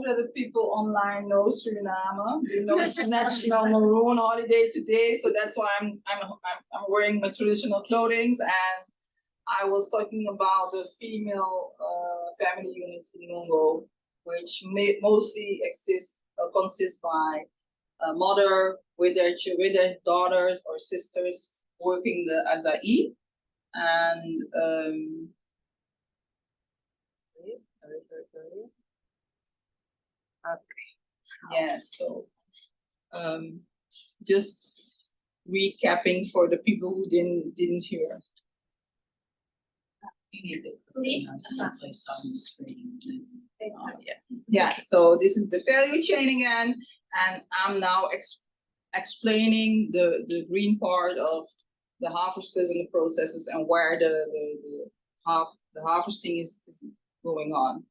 that the people online know Suriname. They know it's National Maroon Holiday today, so that's why I'm wearing my traditional clothing. And I was talking about the female family units in Mungo, which mostly consist by a mother with their daughters or sisters working the açaí, and okay, yeah. So just recapping for the people who didn't hear. You need to someplace on the screen. Yeah. So this is the value chain again, and I'm now explaining the green part of the harvesters and the processes and where the harvesting is going on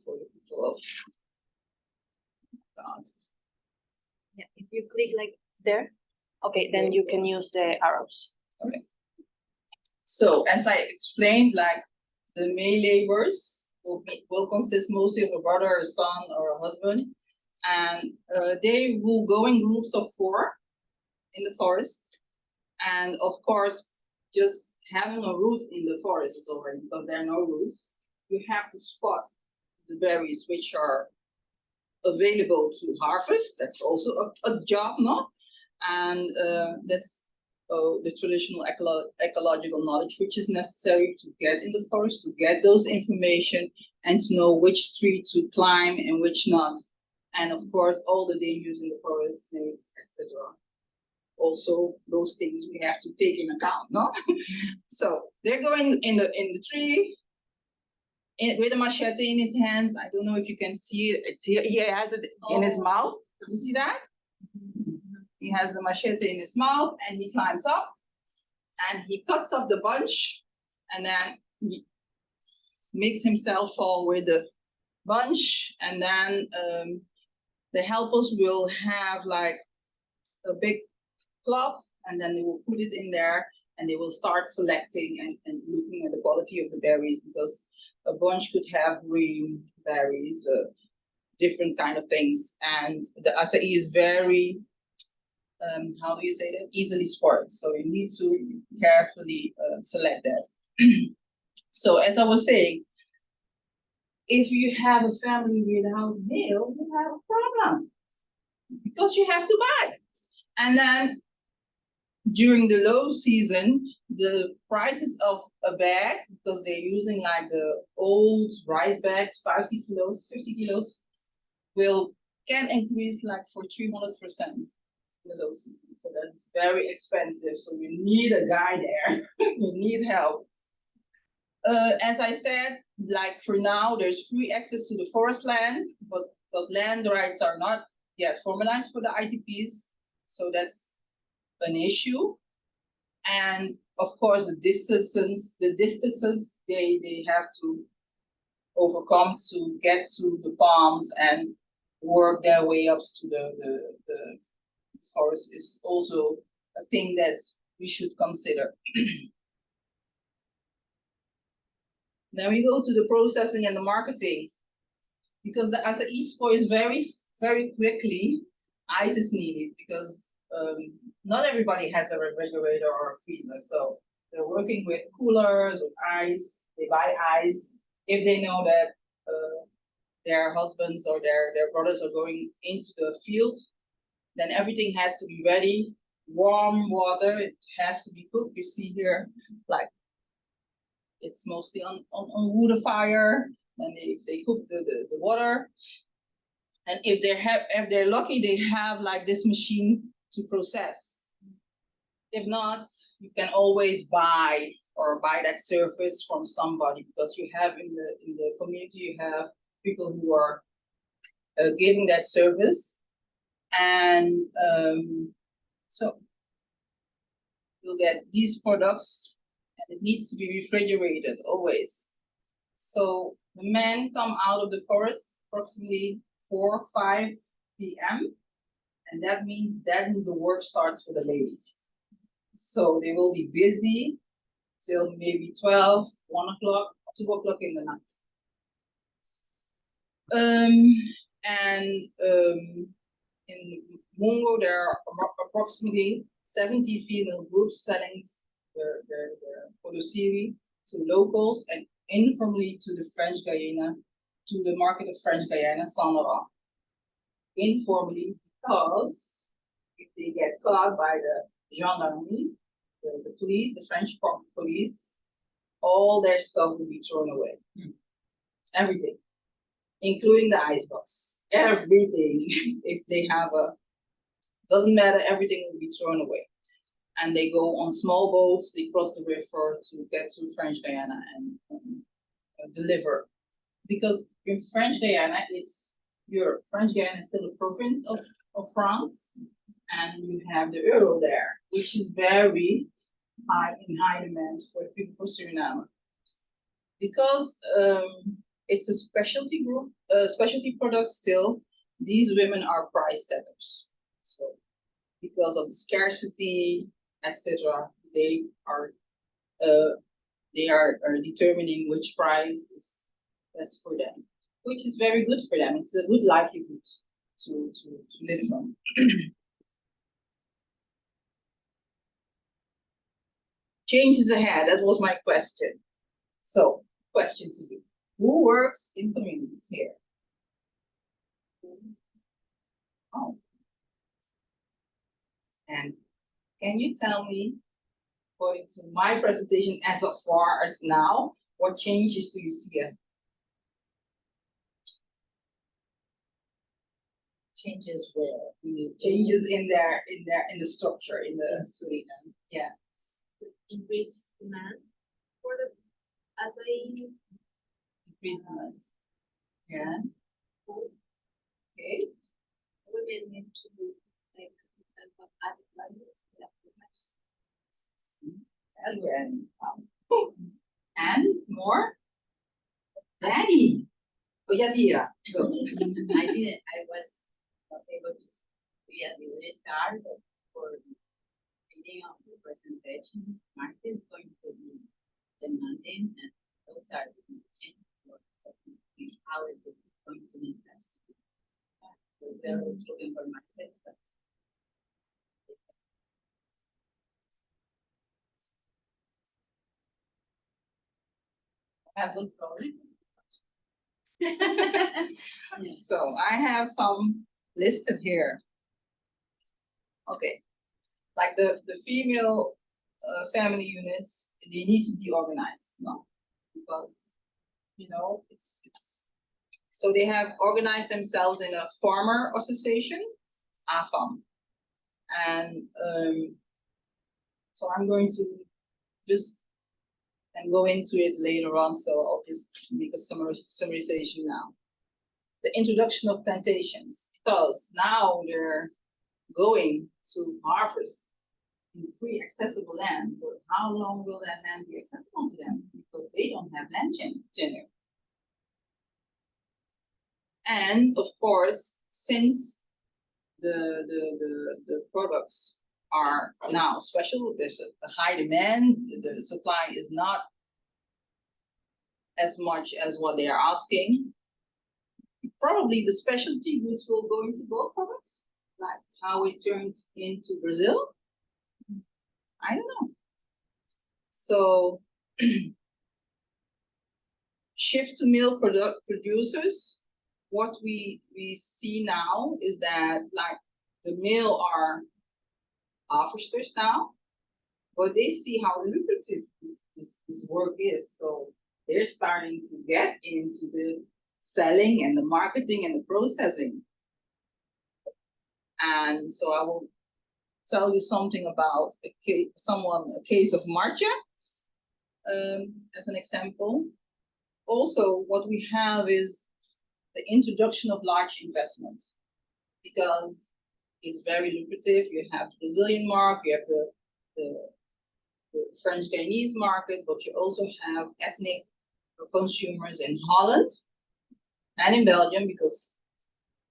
for the people of God. Yeah, if you click like there, okay, then you can use the arrows. Okay. So as I explained, like the male laborers will consist mostly of a brother, a son, or a husband, and they will go in groups of 4 in the forest. And of course, just having a root in the forest is already, because there are no roots. You have to spot the berries which are available to harvest. That's also a job, no? And that's the traditional ecological knowledge which is necessary to get in the forest, to get those information, and to know which tree to climb and which not. And of course, all the dangers in the forest, snakes, etc. Also, those things we have to take in account, no? So they're going in the tree with a machete in his hands. I don't know if you can see it. It's here. He has it in his mouth. You see that? He has the machete in his mouth, and he climbs up, and he cuts up the bunch, and then he makes himself fall with the bunch, and then the helpers will have like a big cloth, and then they will put it in there, and they will start selecting and looking at the quality of the berries, because a bunch could have green berries, different kind of things, and the açaí is very how do you say that? Easily spoiled. So you need to carefully select that. So as I was saying, if you have a family without male, you have a problem, because you have to buy. And then during the low season, the prices of a bag, because they're using like the old rice bags, 50 kilos, can increase like for 300%. The low season, so that's very expensive. So you need a guy there. You need help. As I said, like for now, there's free access to the forest land, but because land rights are not yet formalized for the ITPs, so that's an issue. And of course, the distances they have to overcome to get to the palms and work their way up to the forest is also a thing that we should consider. Then we go to the processing and the marketing, because the açaí spoils very quickly. Ice is needed, because not everybody has a refrigerator or a freezer, so they're working with coolers, with ice. They buy ice if they know that their husbands or their brothers are going into the field. Then everything has to be ready. Warm water, it has to be cooked. You see here, like it's mostly on wood fire. Then they cook the water. And if they're lucky, they have like this machine to process. If not, you can always buy that service from somebody, because you have in the community, you have people who are giving that service. And so you'll get these products, and it needs to be refrigerated always. So the men come out of the forest approximately 4 or 5 p.m. And that means then the work starts for the ladies. So they will be busy till maybe 12, 1 o'clock, 2 o'clock in the night. And in Mungo, there are approximately 70 female groups selling their Podosiri to locals and informally to the French Guyana, to the market of French Guyana, Saint Laurent. Informally, because if they get caught by the gendarmerie, the police, the French police, all their stuff will be thrown away. Everything, including the icebox. Everything. If they have doesn't matter, everything will be thrown away. And they go on small boats, they cross the river to get to French Guyana and deliver. Because in French Guyana, it's Europe. French Guyana is still a province of France, and you have the euro there, which is very in high demand for people from Suriname. Because it's a specialty group, specialty product still, these women are price setters. So because of the scarcity, etc., they are determining which price is best for them, which is very good for them. It's a good livelihood to live from. Changes ahead, that was my question. So, question to you. Who works in communities here? Oh. And can you tell me, according to my presentation as of far as now, what changes do you see here? Changes where? Changes in the structure, in the Suriname. Yeah. Increase demand for the açaí. Increase demand. Yeah. Okay. Women need to like added value to that and more? Danny. Oh, Yadira. Go. I was not able to be at the very start, but for the beginning of the presentation, market is going to be demanding, and those are the changes for how it is going to be tested. So they're looking for markets that I will probably. So I have some listed here. Okay, like the female family units, they need to be organized, no? Because it's so they have organized themselves in a farmer association, AFAM, and so I'm going to just and go into it later on. So I'll just make a summarization now. The introduction of plantations, because now they're going to harvest in free accessible land, but how long will that land be accessible to them? Because they don't have land tenure. And of course, since the products are now special, there's a high demand, the supply is not as much as what they are asking. Probably the specialty goods will go into bulk products, like how it turned into Brazil. I don't know. So shift to meal producers. What we see now is that like the meal are harvesters now, but they see how lucrative this work is. So they're starting to get into the selling and the marketing and the processing. And so I will tell you something about a case of Marcia as an example. Also, what we have is the introduction of large investment, because it's very lucrative. You have the Brazilian market, you have the French Guyanese market, but you also have ethnic consumers in Holland and in Belgium, because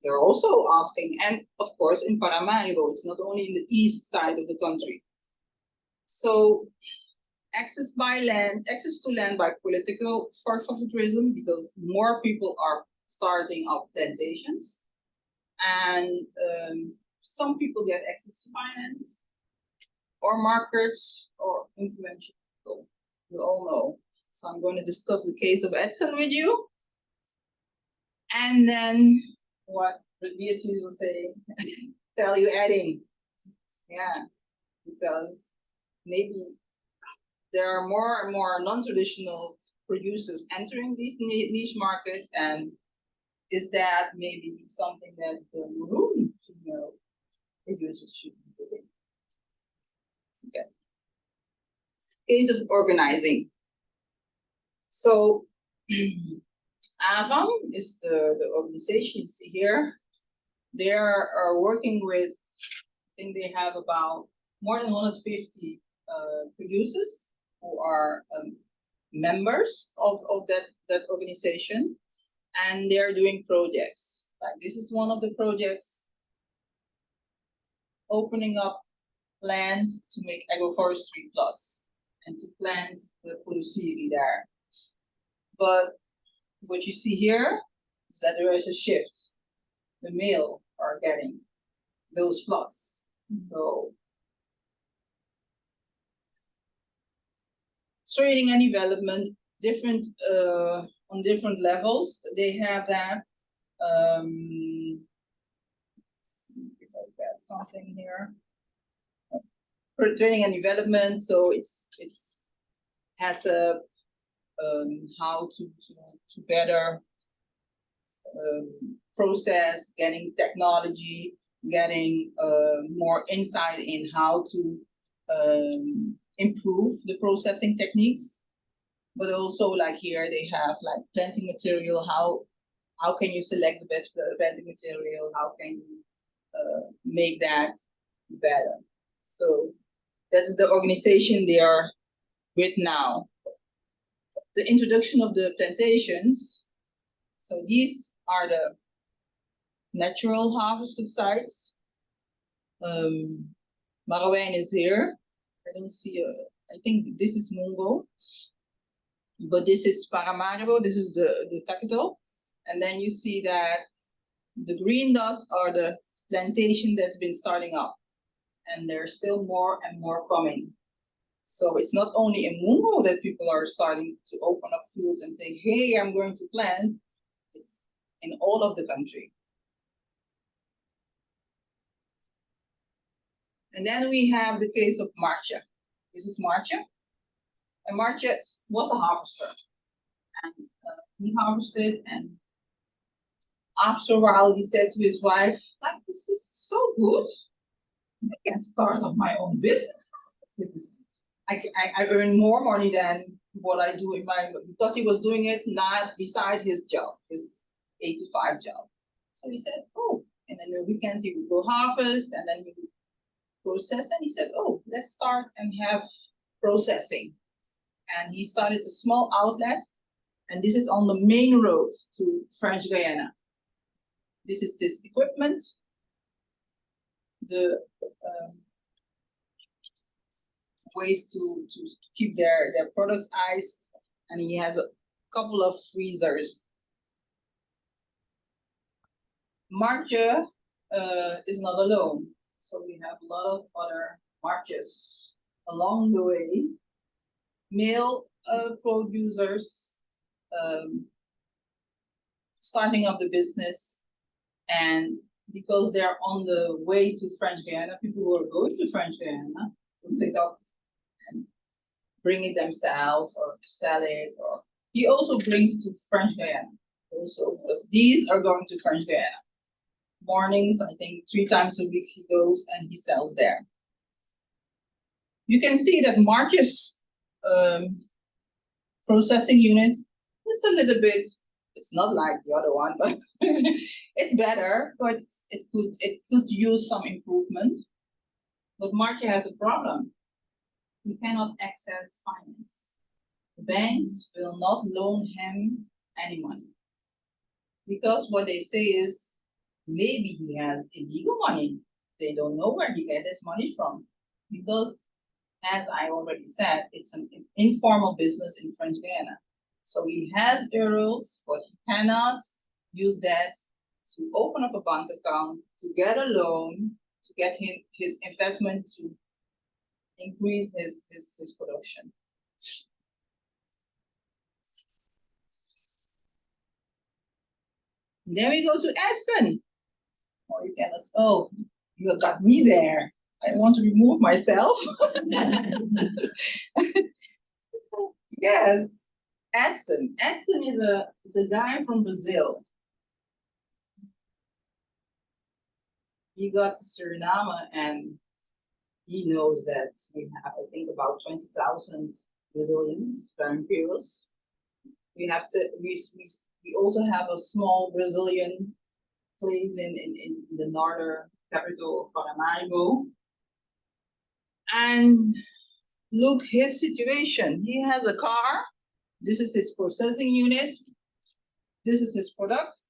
they're also asking, and of course in Paramaribo, it's not only in the east side of the country. So access to land by political favoritism, because more people are starting up plantations. And some people get access to finance or markets or influential people. You all know. So I'm going to discuss the case of Edson with you. And then what Beatrice will say, tell you adding. Yeah, because maybe there are more and more non-traditional producers entering these niche markets, and is that maybe something that the maroon producers should be doing? Okay. Case of organizing. So AVAM is the organization you see here. They are working with, I think they have about more than 150 producers who are members of that organization, and they're doing projects. Like this is one of the projects, opening up land to make agroforestry plots and to plant the Pulusiri there. But what you see here is that there is a shift. The male are getting those plots. So training and development, different on different levels. They have that. Let's see if I got something here. For training and development, so it's has a how to better process, getting technology, getting more insight in how to improve the processing techniques. But also like here they have like planting material, how can you select the best planting material, how can you make that better. So that's the organization they are with now. The introduction of the plantations. So these are the natural harvested sites. Marawijn is here. I don't see I think this is Mungo. But this is Paramaribo, this is the capital. And then you see that the green dots are the plantation that's been starting up. And there's still more and more coming. So it's not only in Mungo that people are starting to open up fields and say, hey, I'm going to plant. It's in all of the country. And then we have the case of Marcia. This is Marcia. And Marcia was a harvester. And he harvested, and after a while he said to his wife, like, this is so good. I can start up my own business. I earn more money than what I do in my, because he was doing it not beside his job, his 8 to 5 job. So he said, oh, and then the weekends he would go harvest, and then he would process, and he said, oh, let's start and have processing. And he started a small outlet, and this is on the main road to French Guiana. This is his equipment. The ways to keep their products iced, and he has a couple of freezers. Marcia is not alone, so we have a lot of other Marches along the way. Male producers starting up the business, and because they're on the way to French Guiana, people who are going to French Guiana will pick up and bring it themselves or sell it, or he also brings to French Guiana also, because these are going to French Guiana. Mornings, I think 3 times a week he goes and he sells there. You can see that Marcia's processing unit is a little bit, it's not like the other one, but it's better, but it could use some improvement. But Marcia has a problem. He cannot access finance. The banks will not loan him any money, because what they say is maybe he has illegal money. They don't know where he gets his money from, because as I already said, it's an informal business in French Guiana. So he has euros, but he cannot use that to open up a bank account, to get a loan, to get his investment to increase his production. Then we go to Edson. Oh, you cannot, oh, you got me there. I want to remove myself. Yes, Edson. Edson is a guy from Brazil. He got to Suriname and he knows that we have, I think, about 20,000 Brazilians, Imperials. We have we also have a small Brazilian place in the northern capital of Paramaribo. And look his situation. He has a car. This is his processing unit. This is his product.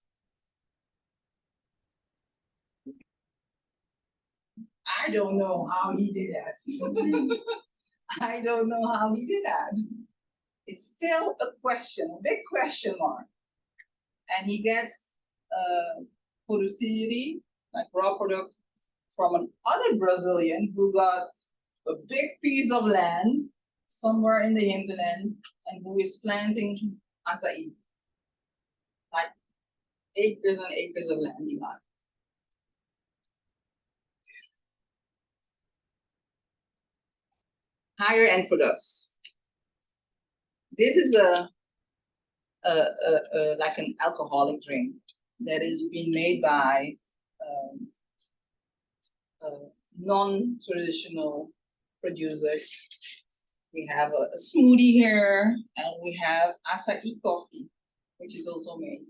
I don't know how he did that. I don't know how he did that. It's still a question, a big question mark. And he gets productivity, like raw product, from another Brazilian who got a big piece of land somewhere in the hinterland and who is planting açaí. Like acres and acres of land he got. Higher end products. This is like an alcoholic drink that is being made by non-traditional producers. We have a smoothie here, and we have açaí coffee, which is also made.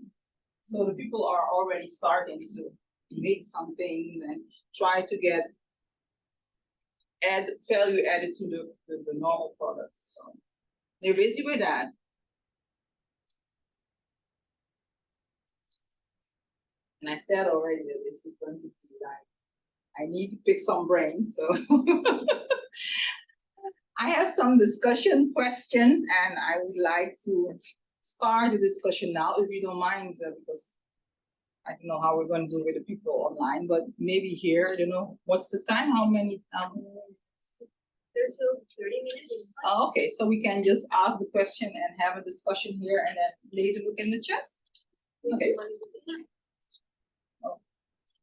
So the people are already starting to make something and try to get value added to the normal product. So they're busy with that. And I said already that this is going to be like, I need to pick some brains. So I have some discussion questions and I would like to start the discussion now, if you don't mind, because I don't know how we're going to do with the people online, but maybe here, you know, what's the time? How many? There's still 30 minutes. Oh, okay, so we can just ask the question and have a discussion here and then later look in the chat. Okay.